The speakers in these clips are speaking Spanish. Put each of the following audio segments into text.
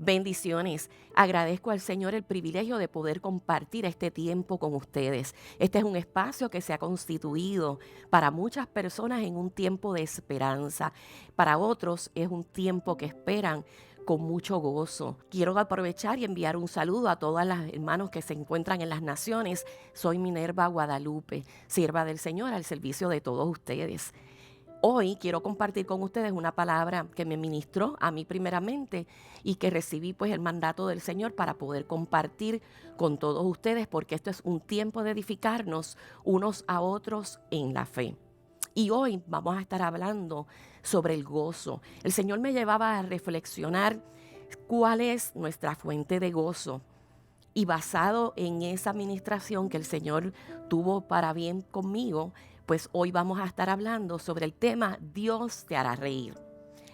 Bendiciones. Agradezco al Señor el privilegio de poder compartir este tiempo con ustedes. Este es un espacio que se ha constituido para muchas personas en un tiempo de esperanza. Para otros es un tiempo que esperan con mucho gozo. Quiero aprovechar y enviar un saludo a todas las hermanos que se encuentran en las naciones. Soy Minerva Guadalupe, sierva del Señor al servicio de todos ustedes. Hoy quiero compartir con ustedes una palabra que me ministró a mí primeramente y que recibí pues el mandato del Señor para poder compartir con todos ustedes, porque esto es un tiempo de edificarnos unos a otros en la fe. Y hoy vamos a estar hablando sobre el gozo. El Señor me llevaba a reflexionar cuál es nuestra fuente de gozo. Y basado en esa administración que el Señor tuvo para bien conmigo, pues hoy vamos a estar hablando sobre el tema Dios te hará reír.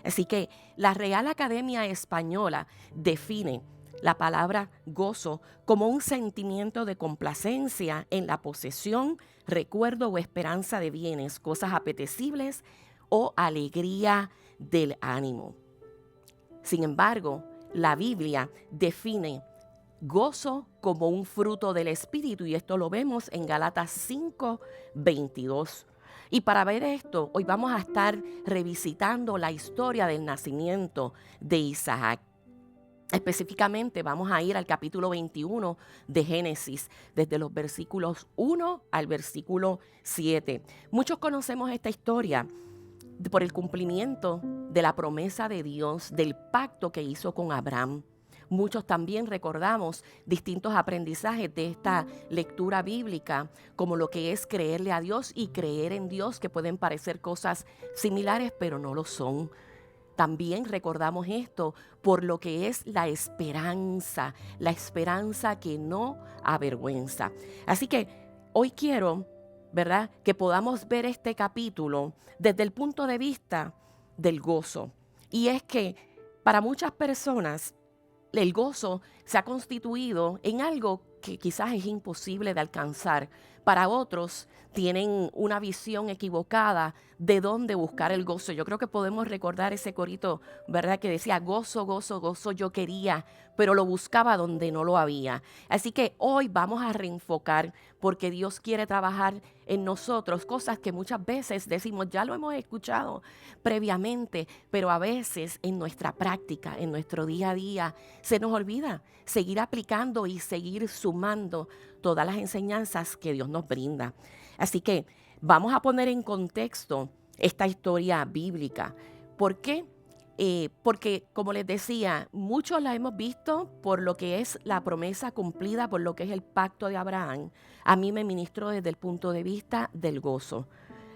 Así que la Real Academia Española define la palabra gozo como un sentimiento de complacencia en la posesión, recuerdo o esperanza de bienes, cosas apetecibles o alegría del ánimo. Sin embargo, la Biblia define gozo como un fruto del Espíritu, y esto lo vemos en Gálatas 5:22. Y para ver esto, hoy vamos a estar revisitando la historia del nacimiento de Isaac. Específicamente vamos a ir al capítulo 21 de Génesis, desde los versículos 1 al versículo 7. Muchos conocemos esta historia por el cumplimiento de la promesa de Dios, del pacto que hizo con Abraham. Muchos también recordamos distintos aprendizajes de esta lectura bíblica, como lo que es creerle a Dios y creer en Dios, que pueden parecer cosas similares, pero no lo son. También recordamos esto por lo que es la esperanza que no avergüenza. Así que hoy quiero, ¿verdad?, que podamos ver este capítulo desde el punto de vista del gozo. Y es que para muchas personas el gozo se ha constituido en algo que quizás es imposible de alcanzar. Para otros tienen una visión equivocada de dónde buscar el gozo. Yo creo que podemos recordar ese corito, ¿verdad?, que decía gozo, gozo, gozo, yo quería, pero lo buscaba donde no lo había. Así que hoy vamos a reenfocar, porque Dios quiere trabajar en nosotros cosas que muchas veces decimos, ya lo hemos escuchado previamente, pero a veces en nuestra práctica, en nuestro día a día, se nos olvida seguir aplicando y seguir sumando todas las enseñanzas que Dios nos brinda. Así que vamos a poner en contexto esta historia bíblica. ¿Por qué? Porque, como les decía, muchos la hemos visto por lo que es la promesa cumplida, por lo que es el pacto de Abraham. A mí me ministró desde el punto de vista del gozo.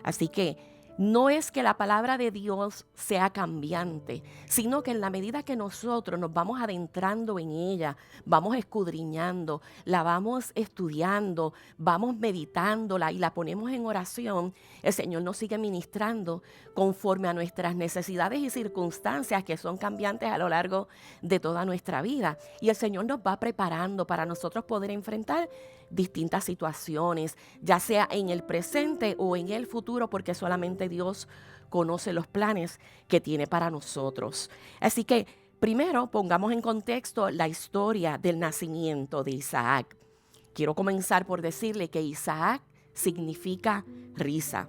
Así que no es que la palabra de Dios sea cambiante, sino que en la medida que nosotros nos vamos adentrando en ella, vamos escudriñando, la vamos estudiando, vamos meditándola y la ponemos en oración, el Señor nos sigue ministrando conforme a nuestras necesidades y circunstancias que son cambiantes a lo largo de toda nuestra vida. Y el Señor nos va preparando para nosotros poder enfrentar distintas situaciones, ya sea en el presente o en el futuro, porque solamente Dios conoce los planes que tiene para nosotros. Así que primero pongamos en contexto la historia del nacimiento de Isaac. Quiero comenzar por decirle que Isaac significa risa.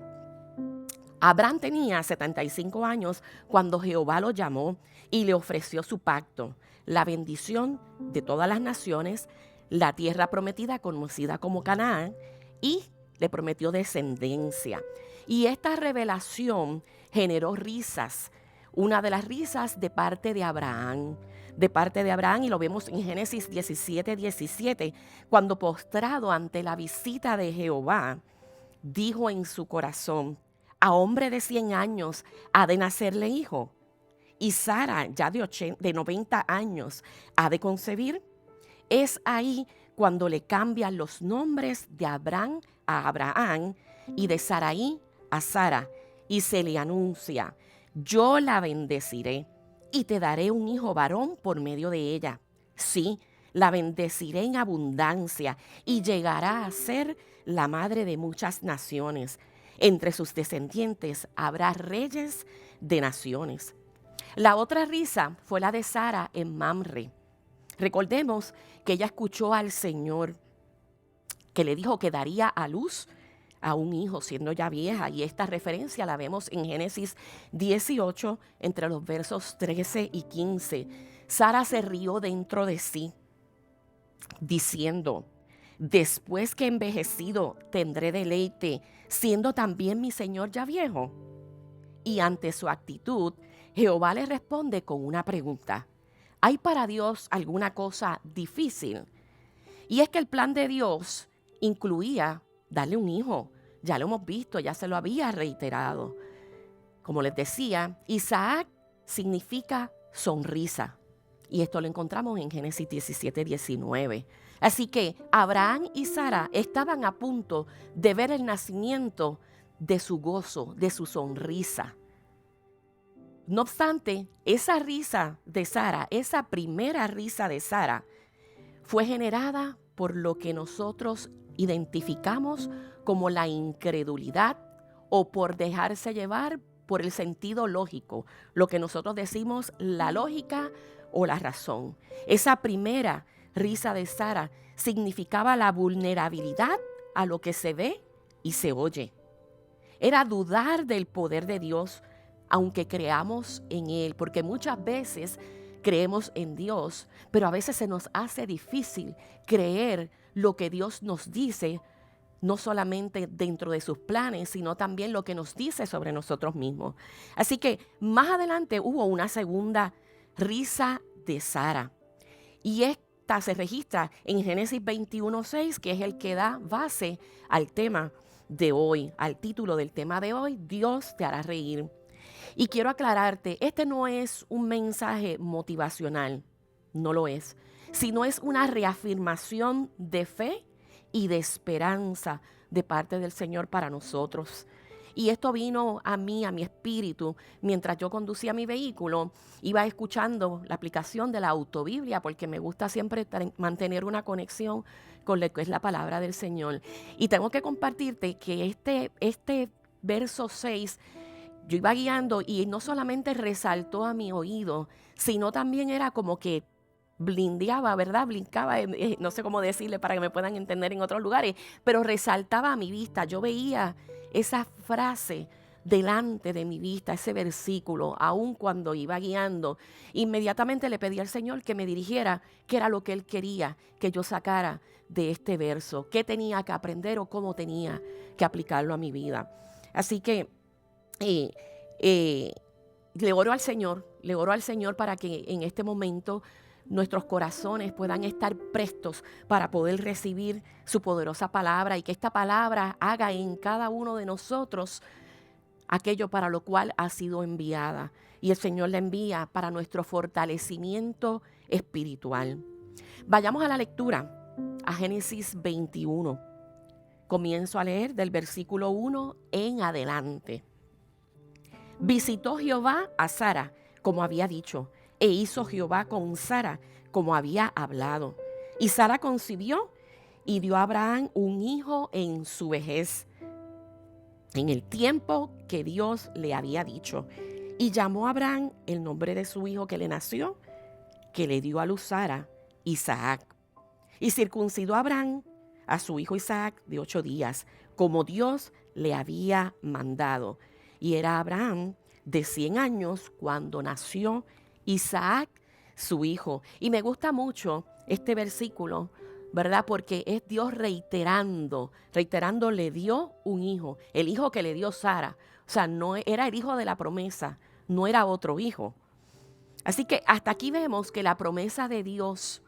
Abraham tenía 75 años cuando Jehová lo llamó y le ofreció su pacto, la bendición de todas las naciones, la tierra prometida conocida como Canaán, y le prometió descendencia. Y esta revelación generó risas. Una de las risas de parte de Abraham, y lo vemos en Génesis 17:17, cuando postrado ante la visita de Jehová, dijo en su corazón, a hombre de 100 años ha de nacerle hijo, y Sara, ya de 90 años, ha de concebir. Es ahí cuando le cambian los nombres de Abraham a Abraham y de Saraí a Sara, y se le anuncia, yo la bendeciré y te daré un hijo varón por medio de ella. Sí, la bendeciré en abundancia y llegará a ser la madre de muchas naciones. Entre sus descendientes habrá reyes de naciones. La otra risa fue la de Sara en Mamre. Recordemos que ella escuchó al Señor, que le dijo que daría a luz a un hijo siendo ya vieja, y esta referencia la vemos en Génesis 18 entre los versos 13 y 15. Sara se rió dentro de sí, diciendo: después que he envejecido tendré deleite, siendo también mi señor ya viejo. Y ante su actitud, Jehová le responde con una pregunta: ¿hay para Dios alguna cosa difícil? Y es que el plan de Dios incluía darle un hijo. Ya lo hemos visto, ya se lo había reiterado. Como les decía, Isaac significa sonrisa. Y esto lo encontramos en Génesis 17-19. Así que Abraham y Sara estaban a punto de ver el nacimiento de su gozo, de su sonrisa. No obstante, esa risa de Sara, esa primera risa de Sara, fue generada por lo que nosotros identificamos como la incredulidad o por dejarse llevar por el sentido lógico, lo que nosotros decimos la lógica o la razón. Esa primera risa de Sara significaba la vulnerabilidad a lo que se ve y se oye. Era dudar del poder de Dios, aunque creamos en Él, porque muchas veces creemos en Dios, pero a veces se nos hace difícil creer lo que Dios nos dice, no solamente dentro de sus planes, sino también lo que nos dice sobre nosotros mismos. Así que más adelante hubo una segunda risa de Sara, y esta se registra en Génesis 21:6, que es el que da base al tema de hoy, al título del tema de hoy: Dios te hará reír. Y quiero aclararte, este no es un mensaje motivacional, no lo es, sino es una reafirmación de fe y de esperanza de parte del Señor para nosotros. Y esto vino a mí, a mi espíritu, mientras yo conducía mi vehículo, iba escuchando la aplicación de la Autobiblia, porque me gusta siempre mantener una conexión con lo que es la palabra del Señor. Y tengo que compartirte que este verso 6, yo iba guiando y no solamente resaltó a mi oído, sino también era como que blindeaba, ¿verdad? Blincaba, no sé cómo decirle para que me puedan entender en otros lugares, pero resaltaba a mi vista. Yo veía esa frase delante de mi vista, ese versículo, aun cuando iba guiando. Inmediatamente le pedí al Señor que me dirigiera qué era lo que Él quería que yo sacara de este verso, qué tenía que aprender o cómo tenía que aplicarlo a mi vida. Así que eh, eh, le oro al Señor para que en este momento nuestros corazones puedan estar prestos para poder recibir su poderosa palabra, y que esta palabra haga en cada uno de nosotros aquello para lo cual ha sido enviada. Y el Señor la envía para nuestro fortalecimiento espiritual. Vayamos a la lectura, a Génesis 21. Comienzo a leer del versículo 1 en adelante. Visitó Jehová a Sara, como había dicho, e hizo Jehová con Sara, como había hablado. Y Sara concibió y dio a Abraham un hijo en su vejez, en el tiempo que Dios le había dicho. Y llamó a Abraham el nombre de su hijo que le nació, que le dio a luz Sara, Isaac. Y circuncidó a Abraham a su hijo Isaac de 8 días, como Dios le había mandado. Y era Abraham de 100 años cuando nació Isaac, su hijo. Y me gusta mucho este versículo, ¿verdad? Porque es Dios reiterando, le dio un hijo, el hijo que le dio Sara. O sea, no era el hijo de la promesa, no era otro hijo. Así que hasta aquí vemos que la promesa de Dios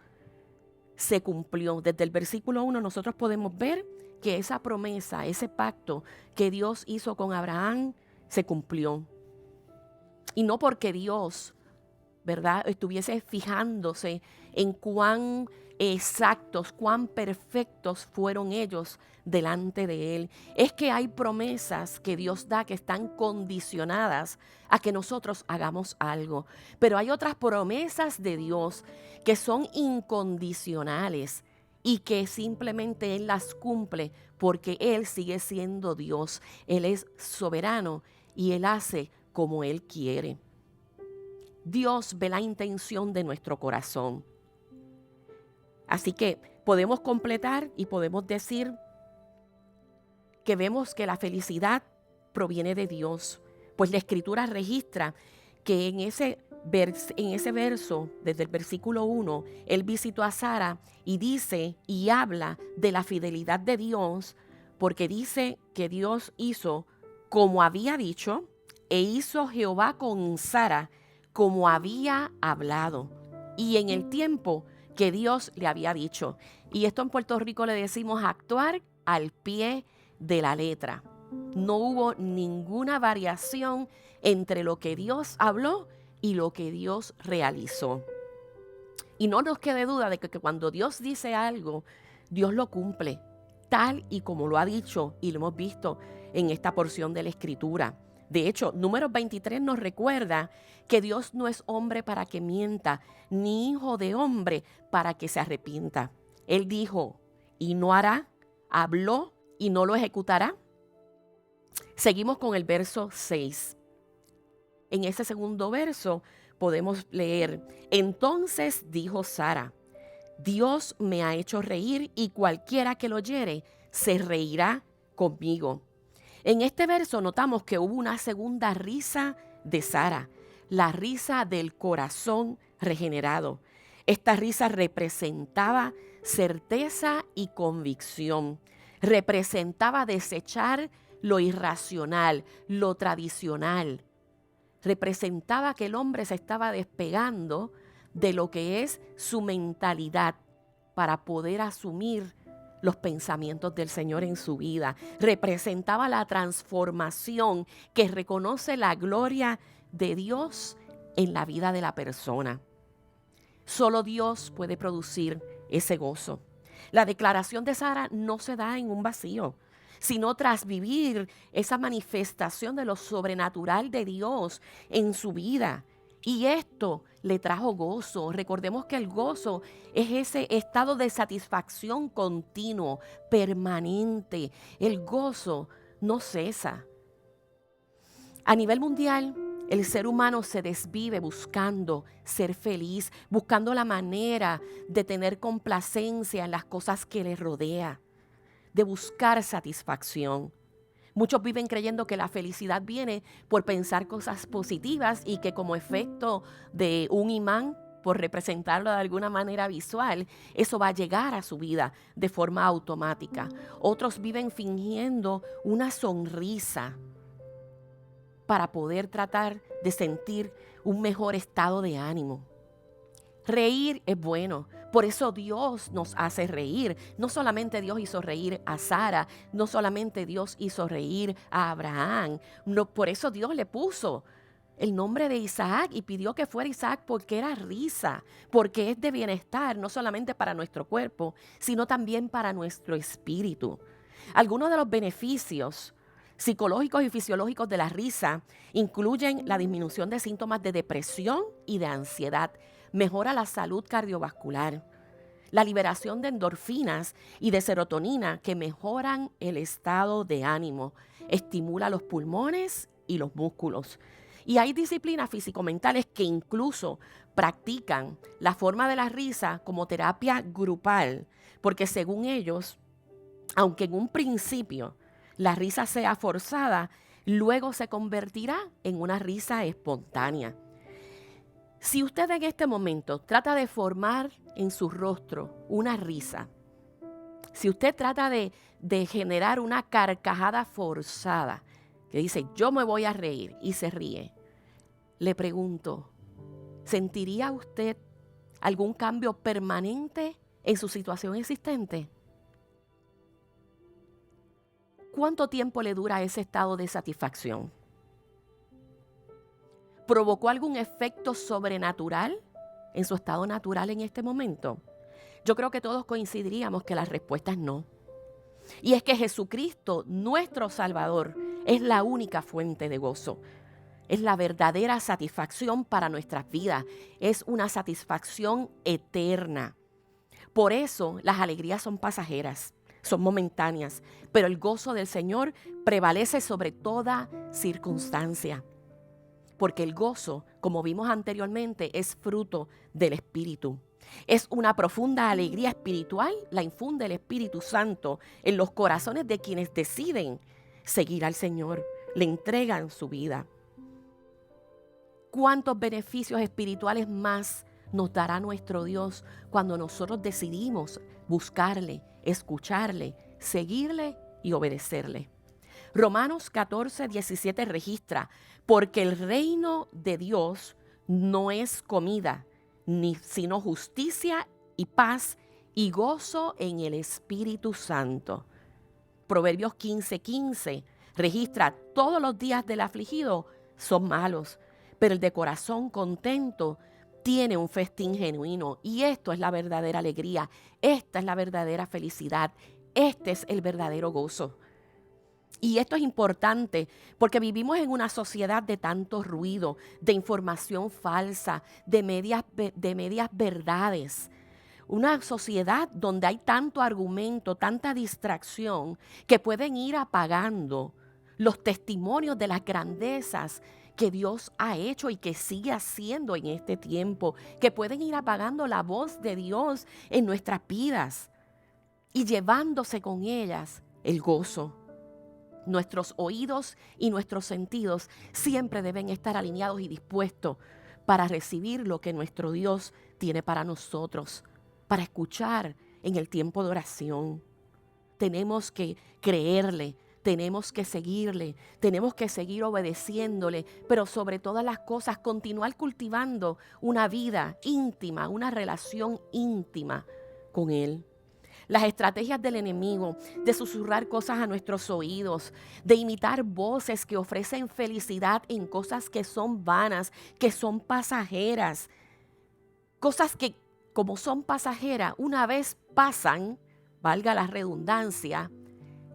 se cumplió. Desde el versículo 1 nosotros podemos ver que esa promesa, ese pacto que Dios hizo con Abraham, se cumplió. Y no porque Dios, ¿verdad?, estuviese fijándose en cuán exactos, cuán perfectos fueron ellos delante de Él. Es que hay promesas que Dios da que están condicionadas a que nosotros hagamos algo. Pero hay otras promesas de Dios que son incondicionales y que simplemente Él las cumple porque Él sigue siendo Dios. Él es soberano y Él hace como Él quiere. Dios ve la intención de nuestro corazón. Así que podemos completar y podemos decir que vemos que la felicidad proviene de Dios, pues la Escritura registra que en ese verso, desde el versículo 1, él visitó a Sara y dice y habla de la fidelidad de Dios, porque dice que Dios hizo como había dicho, e hizo Jehová con Sara como había hablado, y en el tiempo que Dios le había dicho. Y esto en Puerto Rico le decimos actuar al pie de la letra. No hubo ninguna variación entre lo que Dios habló y lo que Dios realizó. Y no nos quede duda de que cuando Dios dice algo, Dios lo cumple, tal y como lo ha dicho y lo hemos visto en esta porción de la Escritura. De hecho, Números 23 nos recuerda que Dios no es hombre para que mienta, ni hijo de hombre para que se arrepienta. Él dijo y no hará, habló y no lo ejecutará. Seguimos con el verso 6. En ese segundo verso podemos leer: entonces dijo Sara, Dios me ha hecho reír y cualquiera que lo oyere se reirá conmigo. En este verso notamos que hubo una segunda risa de Sara, la risa del corazón regenerado. Esta risa representaba certeza y convicción. Representaba desechar lo irracional, lo tradicional. Representaba que el hombre se estaba despegando de lo que es su mentalidad para poder asumir los pensamientos del Señor en su vida. Representaba la transformación que reconoce la gloria de Dios en la vida de la persona. Solo Dios puede producir ese gozo. La declaración de Sara no se da en un vacío, sino tras vivir esa manifestación de lo sobrenatural de Dios en su vida. Y esto le trajo gozo. Recordemos que el gozo es ese estado de satisfacción continuo, permanente. El gozo no cesa. A nivel mundial, el ser humano se desvive buscando ser feliz, buscando la manera de tener complacencia en las cosas que le rodea, de buscar satisfacción. Muchos viven creyendo que la felicidad viene por pensar cosas positivas y que como efecto de un imán, por representarlo de alguna manera visual, eso va a llegar a su vida de forma automática. Otros viven fingiendo una sonrisa para poder tratar de sentir un mejor estado de ánimo. Reír es bueno, por eso Dios nos hace reír. No solamente Dios hizo reír a Sara, no solamente Dios hizo reír a Abraham, no, por eso Dios le puso el nombre de Isaac y pidió que fuera Isaac porque era risa, porque es de bienestar, no solamente para nuestro cuerpo, sino también para nuestro espíritu. Algunos de los beneficios psicológicos y fisiológicos de la risa incluyen la disminución de síntomas de depresión y de ansiedad, mejora la salud cardiovascular, la liberación de endorfinas y de serotonina que mejoran el estado de ánimo, estimula los pulmones y los músculos. Y hay disciplinas físico-mentales que incluso practican la forma de la risa como terapia grupal, porque según ellos, aunque en un principio la risa sea forzada, luego se convertirá en una risa espontánea. Si usted en este momento trata de formar en su rostro una risa, si usted trata de generar una carcajada forzada, que dice yo me voy a reír y se ríe, le pregunto, ¿sentiría usted algún cambio permanente en su situación existente? ¿Cuánto tiempo le dura ese estado de satisfacción? ¿Provocó algún efecto sobrenatural en su estado natural en este momento? Yo creo que todos coincidiríamos que la respuesta es no. Y es que Jesucristo, nuestro Salvador, es la única fuente de gozo. Es la verdadera satisfacción para nuestras vidas. Es una satisfacción eterna. Por eso las alegrías son pasajeras, son momentáneas, pero el gozo del Señor prevalece sobre toda circunstancia. Porque el gozo, como vimos anteriormente, es fruto del Espíritu. Es una profunda alegría espiritual, la infunde el Espíritu Santo en los corazones de quienes deciden seguir al Señor, le entregan su vida. ¿Cuántos beneficios espirituales más nos dará nuestro Dios cuando nosotros decidimos buscarle, escucharle, seguirle y obedecerle? Romanos 14:17 registra: porque el reino de Dios no es comida, sino justicia y paz y gozo en el Espíritu Santo. Proverbios 15:15 registra: todos los días del afligido son malos, pero el de corazón contento tiene un festín genuino. Y esto es la verdadera alegría, esta es la verdadera felicidad, este es el verdadero gozo. Y esto es importante porque vivimos en una sociedad de tanto ruido, de información falsa, de medias verdades. Una sociedad donde hay tanto argumento, tanta distracción, que pueden ir apagando los testimonios de las grandezas que Dios ha hecho y que sigue haciendo en este tiempo, que pueden ir apagando la voz de Dios en nuestras vidas y llevándose con ellas el gozo. Nuestros oídos y nuestros sentidos siempre deben estar alineados y dispuestos para recibir lo que nuestro Dios tiene para nosotros, para escuchar en el tiempo de oración. Tenemos que creerle, tenemos que seguirle, tenemos que seguir obedeciéndole, pero sobre todas las cosas continuar cultivando una vida íntima, una relación íntima con Él. Las estrategias del enemigo de susurrar cosas a nuestros oídos, de imitar voces que ofrecen felicidad en cosas que son vanas, que son pasajeras. Cosas que, como son pasajeras, una vez pasan, valga la redundancia,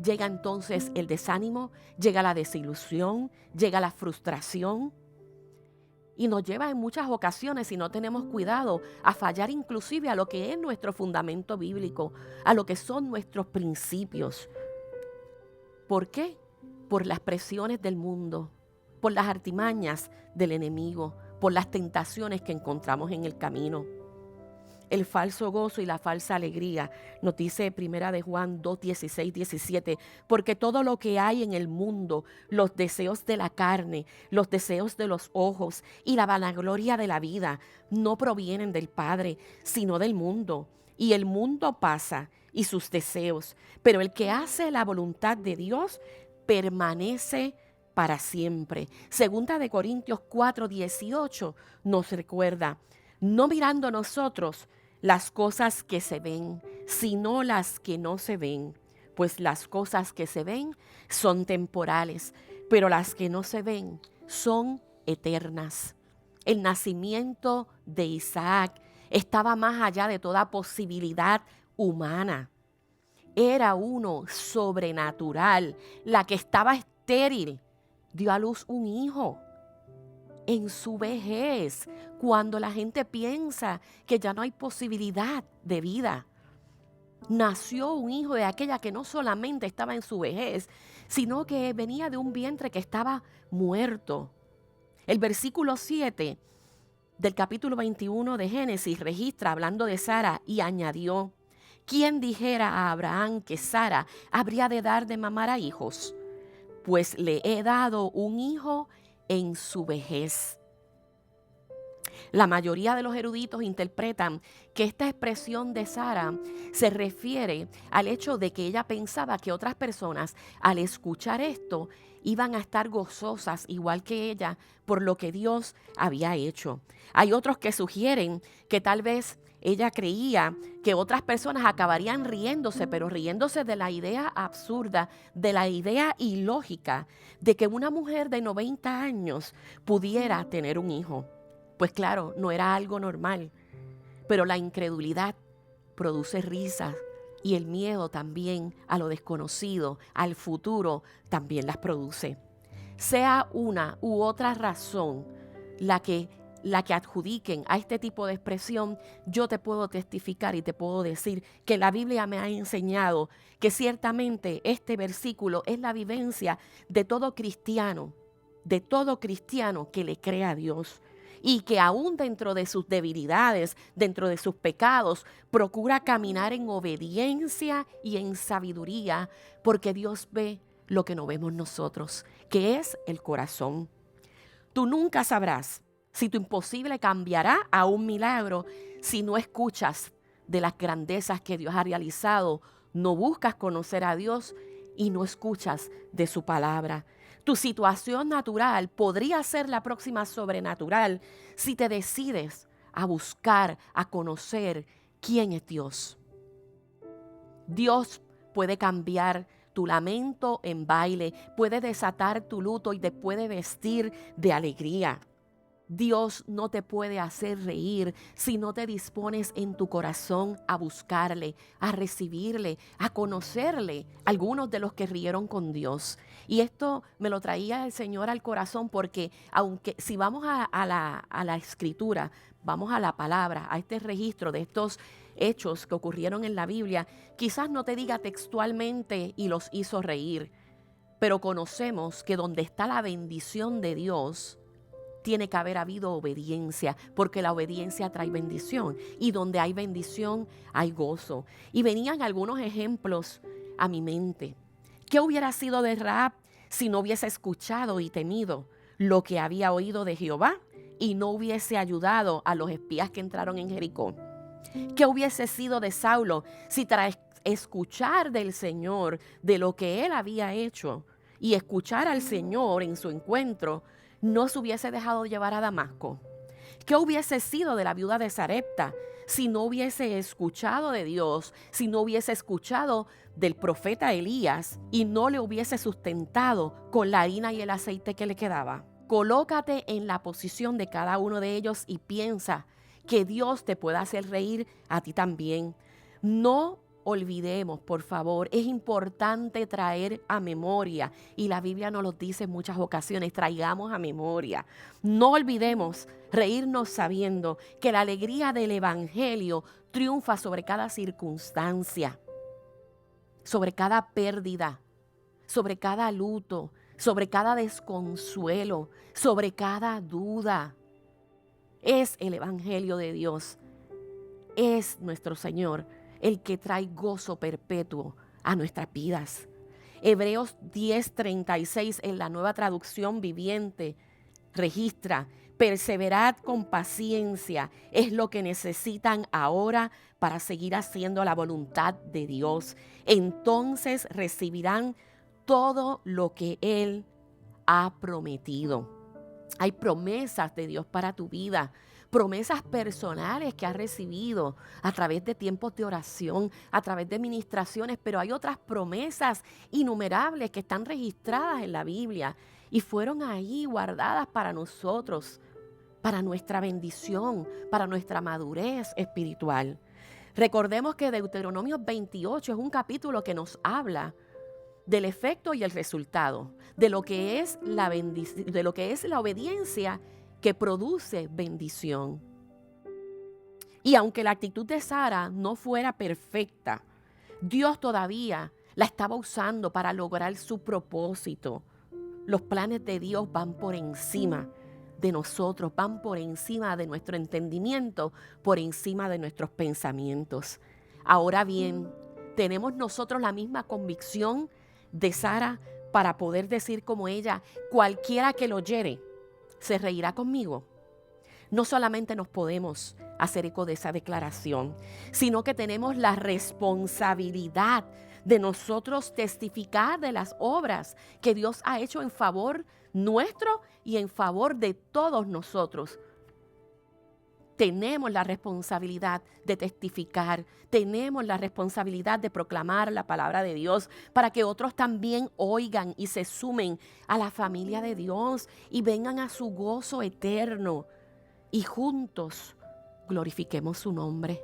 llega entonces el desánimo, llega la desilusión, llega la frustración. Y nos lleva en muchas ocasiones, si no tenemos cuidado, a fallar inclusive a lo que es nuestro fundamento bíblico, a lo que son nuestros principios. ¿Por qué? Por las presiones del mundo, por las artimañas del enemigo, por las tentaciones que encontramos en el camino. El falso gozo y la falsa alegría, nos dice Primera de Juan 2:16-17, porque todo lo que hay en el mundo, los deseos de la carne, los deseos de los ojos y la vanagloria de la vida, no provienen del Padre, sino del mundo. Y el mundo pasa y sus deseos, pero el que hace la voluntad de Dios permanece para siempre. Segunda de Corintios 4:18 nos recuerda: no mirando nosotros las cosas que se ven, sino las que no se ven. Pues las cosas que se ven son temporales, pero las que no se ven son eternas. El nacimiento de Isaac estaba más allá de toda posibilidad humana. Era uno sobrenatural. La que estaba estéril dio a luz un hijo. En su vejez, cuando la gente piensa que ya no hay posibilidad de vida, nació un hijo de aquella que no solamente estaba en su vejez, sino que venía de un vientre que estaba muerto. El versículo 7 del capítulo 21 de Génesis registra, hablando de Sara, y añadió: ¿quién dijera a Abraham que Sara habría de dar de mamar a hijos? Pues le he dado un hijo en su vejez. La mayoría de los eruditos interpretan que esta expresión de Sara se refiere al hecho de que ella pensaba que otras personas, al escuchar esto, iban a estar gozosas igual que ella por lo que Dios había hecho. Hay otros que sugieren que tal vez ella creía que otras personas acabarían riéndose, pero riéndose de la idea absurda, de la idea ilógica de que una mujer de 90 años pudiera tener un hijo. Pues claro, no era algo normal, pero la incredulidad produce risas y el miedo también a lo desconocido, al futuro, también las produce. Sea una u otra razón la que adjudiquen a este tipo de expresión, yo te puedo testificar y te puedo decir que la Biblia me ha enseñado que ciertamente este versículo es la vivencia de todo cristiano que le cree a Dios. y que aún dentro de sus debilidades, dentro de sus pecados, procura caminar en obediencia y en sabiduría, porque Dios ve lo que no vemos nosotros, que es el corazón. Tú nunca sabrás si tu imposible cambiará a un milagro si no escuchas de las grandezas que Dios ha realizado, no buscas conocer a Dios y no escuchas de su palabra. Tu situación natural podría ser la próxima sobrenatural si te decides a buscar, a conocer quién es Dios. Dios puede cambiar tu lamento en baile, puede desatar tu luto y te puede vestir de alegría. Dios no te puede hacer reír si no te dispones en tu corazón a buscarle, a recibirle, a conocerle. Algunos de los que rieron con Dios. Y esto me lo traía el Señor al corazón porque aunque si vamos a la escritura, vamos a la palabra, a este registro de estos hechos que ocurrieron en la Biblia, quizás no te diga textualmente y los hizo reír, pero conocemos que donde está la bendición de Dios, tiene que haber habido obediencia, porque la obediencia trae bendición. Y donde hay bendición, hay gozo. Y venían algunos ejemplos a mi mente. ¿Qué hubiera sido de Rahab si no hubiese escuchado y temido lo que había oído de Jehová y no hubiese ayudado a los espías que entraron en Jericó? ¿Qué hubiese sido de Saulo si tras escuchar del Señor de lo que él había hecho y escuchar al Señor en su encuentro, no se hubiese dejado llevar a Damasco? ¿Qué hubiese sido de la viuda de Sarepta si no hubiese escuchado de Dios, si no hubiese escuchado del profeta Elías y no le hubiese sustentado con la harina y el aceite que le quedaba? Colócate en la posición de cada uno de ellos y piensa que Dios te pueda hacer reír a ti también. No olvidemos, por favor, es importante traer a memoria, y la Biblia nos lo dice en muchas ocasiones, traigamos a memoria. No olvidemos reírnos sabiendo que la alegría del Evangelio triunfa sobre cada circunstancia, sobre cada pérdida, sobre cada luto, sobre cada desconsuelo, sobre cada duda. Es el Evangelio de Dios, es nuestro Señor el que trae gozo perpetuo a nuestras vidas. Hebreos 10:36 en la Nueva Traducción Viviente registra: perseverad con paciencia, es lo que necesitan ahora para seguir haciendo la voluntad de Dios. Entonces recibirán todo lo que Él ha prometido. Hay promesas de Dios para tu vida, promesas personales que has recibido a través de tiempos de oración, a través de ministraciones, pero hay otras promesas innumerables que están registradas en la Biblia y fueron ahí guardadas para nosotros, para nuestra bendición, para nuestra madurez espiritual. Recordemos que Deuteronomio 28 es un capítulo que nos habla del efecto y el resultado, de lo que es la obediencia que produce bendición. Y aunque la actitud de Sara no fuera perfecta, Dios todavía la estaba usando para lograr su propósito. Los planes de Dios van por encima de nosotros, van por encima de nuestro entendimiento, por encima de nuestros pensamientos. Ahora bien, tenemos nosotros la misma convicción de Sara para poder decir como ella: cualquiera que lo oyere se reirá conmigo. No solamente nos podemos hacer eco de esa declaración, sino que tenemos la responsabilidad de nosotros testificar de las obras que Dios ha hecho en favor nuestro y en favor de todos nosotros. Tenemos la responsabilidad de testificar, tenemos la responsabilidad de proclamar la palabra de Dios para que otros también oigan y se sumen a la familia de Dios y vengan a su gozo eterno y juntos glorifiquemos su nombre.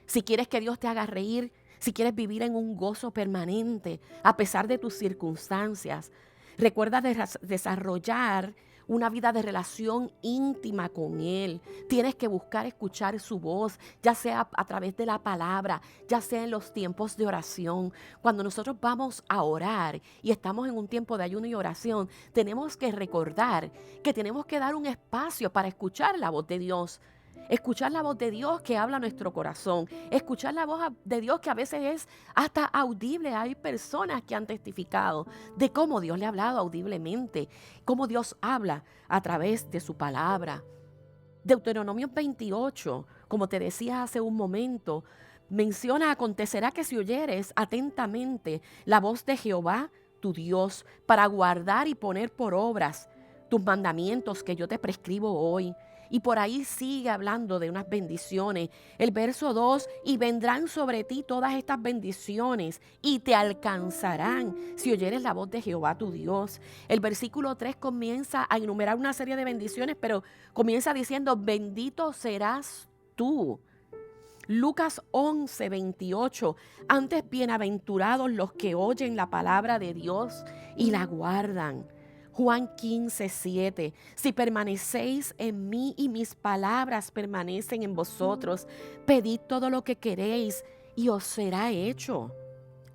Si quieres que Dios te haga reír, si quieres vivir en un gozo permanente a pesar de tus circunstancias, recuerda desarrollar una vida de relación íntima con Él. Tienes que buscar escuchar su voz, ya sea a través de la palabra, ya sea en los tiempos de oración. Cuando nosotros vamos a orar y estamos en un tiempo de ayuno y oración, tenemos que recordar que tenemos que dar un espacio para escuchar la voz de Dios. Escuchar la voz de Dios que habla a nuestro corazón. Escuchar la voz de Dios que a veces es hasta audible. Hay personas que han testificado de cómo Dios le ha hablado audiblemente, cómo Dios habla a través de su palabra. Deuteronomio 28, como te decía hace un momento, menciona: acontecerá que si oyeres atentamente la voz de Jehová, tu Dios, para guardar y poner por obras tus mandamientos que yo te prescribo hoy. Y por ahí sigue hablando de unas bendiciones. El verso 2, y vendrán sobre ti todas estas bendiciones y te alcanzarán si oyeres la voz de Jehová tu Dios. El versículo 3 comienza a enumerar una serie de bendiciones, pero comienza diciendo: bendito serás tú. Lucas 11, 28. Antes bienaventurados los que oyen la palabra de Dios y la guardan. Juan 15, 7. Si permanecéis en mí y mis palabras permanecen en vosotros, pedid todo lo que queréis y os será hecho.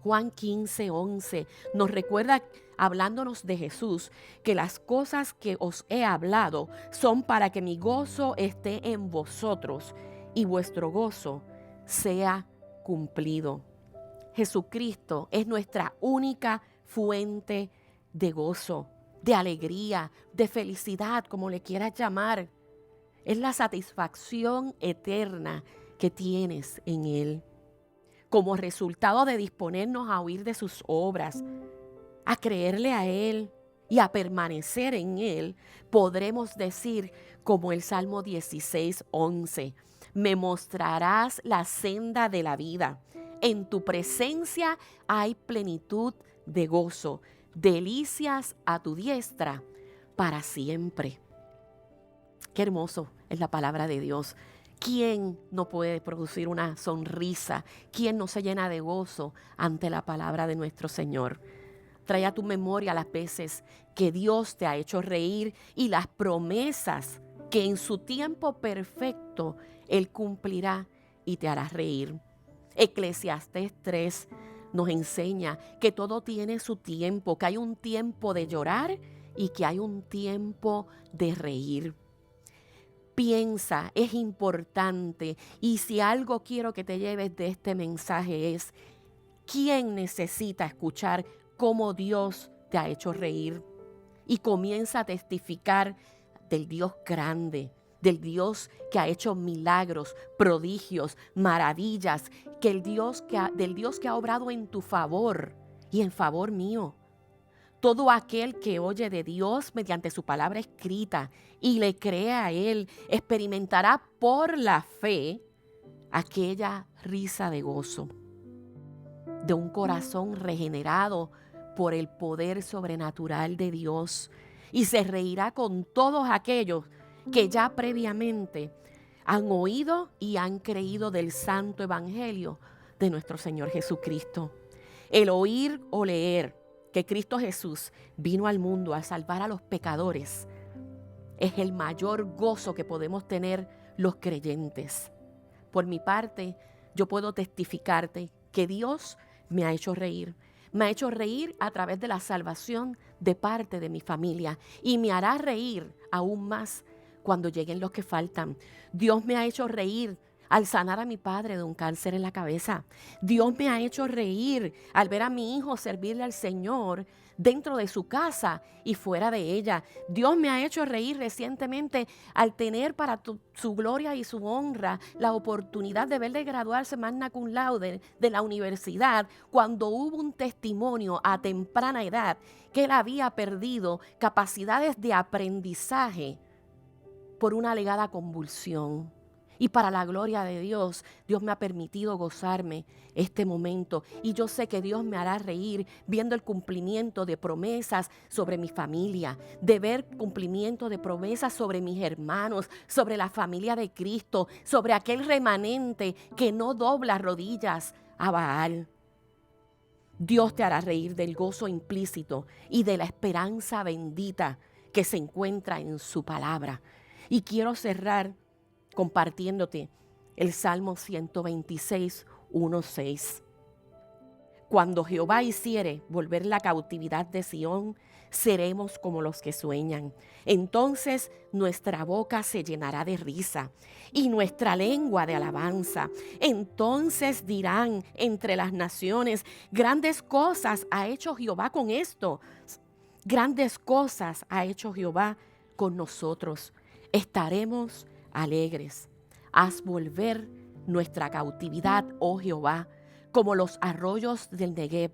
Juan 15, 11 nos recuerda, hablándonos de Jesús, que las cosas que os he hablado son para que mi gozo esté en vosotros y vuestro gozo sea cumplido. Jesucristo es nuestra única fuente de gozo, de alegría, de felicidad, como le quieras llamar. Es la satisfacción eterna que tienes en Él. Como resultado de disponernos a oír de sus obras, a creerle a Él y a permanecer en Él, podremos decir como el Salmo 16, 11, me mostrarás la senda de la vida. En tu presencia hay plenitud de gozo, delicias a tu diestra para siempre. Qué hermoso es la palabra de Dios. ¿Quién no puede producir una sonrisa? ¿Quién no se llena de gozo ante la palabra de nuestro Señor? Trae a tu memoria las veces que Dios te ha hecho reír y las promesas que en su tiempo perfecto Él cumplirá y te hará reír. Eclesiastés 3 nos enseña que todo tiene su tiempo, que hay un tiempo de llorar y que hay un tiempo de reír. Piensa, es importante, y si algo quiero que te lleves de este mensaje es: ¿quién necesita escuchar cómo Dios te ha hecho reír? Y comienza a testificar del Dios grande, del Dios que ha hecho milagros, prodigios, maravillas, del Dios que ha obrado en tu favor y en favor mío. Todo aquel que oye de Dios mediante su palabra escrita y le cree a Él, experimentará por la fe aquella risa de gozo, de un corazón regenerado por el poder sobrenatural de Dios, y se reirá con todos aquellos que ya previamente han oído y han creído del santo evangelio de nuestro Señor Jesucristo. El oír o leer que Cristo Jesús vino al mundo a salvar a los pecadores es el mayor gozo que podemos tener los creyentes. Por mi parte, yo puedo testificarte que Dios me ha hecho reír. Me ha hecho reír a través de la salvación de parte de mi familia, y me hará reír aún más cuando lleguen los que faltan. Dios me ha hecho reír al sanar a mi padre de un cáncer en la cabeza. Dios me ha hecho reír al ver a mi hijo servirle al Señor dentro de su casa y fuera de ella. Dios me ha hecho reír recientemente al tener para su gloria y su honra la oportunidad de verle graduarse magna cum laude de la universidad, cuando hubo un testimonio a temprana edad que él había perdido capacidades de aprendizaje por una alegada convulsión. Y para la gloria de Dios, Dios me ha permitido gozarme este momento. Y yo sé que Dios me hará reír viendo el cumplimiento de promesas sobre mi familia, de ver cumplimiento de promesas sobre mis hermanos, sobre la familia de Cristo, sobre aquel remanente que no dobla rodillas a Baal. Dios te hará reír del gozo implícito y de la esperanza bendita que se encuentra en su palabra. Y quiero cerrar compartiéndote el Salmo 126, 1:6. Cuando Jehová hiciere volver la cautividad de Sión, seremos como los que sueñan. Entonces nuestra boca se llenará de risa y nuestra lengua de alabanza. Entonces dirán entre las naciones, grandes cosas ha hecho Jehová con esto. Grandes cosas ha hecho Jehová con nosotros. Estaremos alegres. Haz volver nuestra cautividad, oh Jehová, como los arroyos del Negev.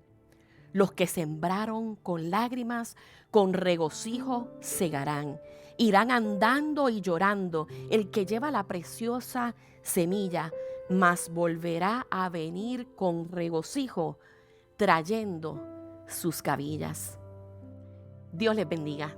Los que sembraron con lágrimas, con regocijo segarán. Irán andando y llorando el que lleva la preciosa semilla, mas volverá a venir con regocijo, trayendo sus cabillas. Dios les bendiga.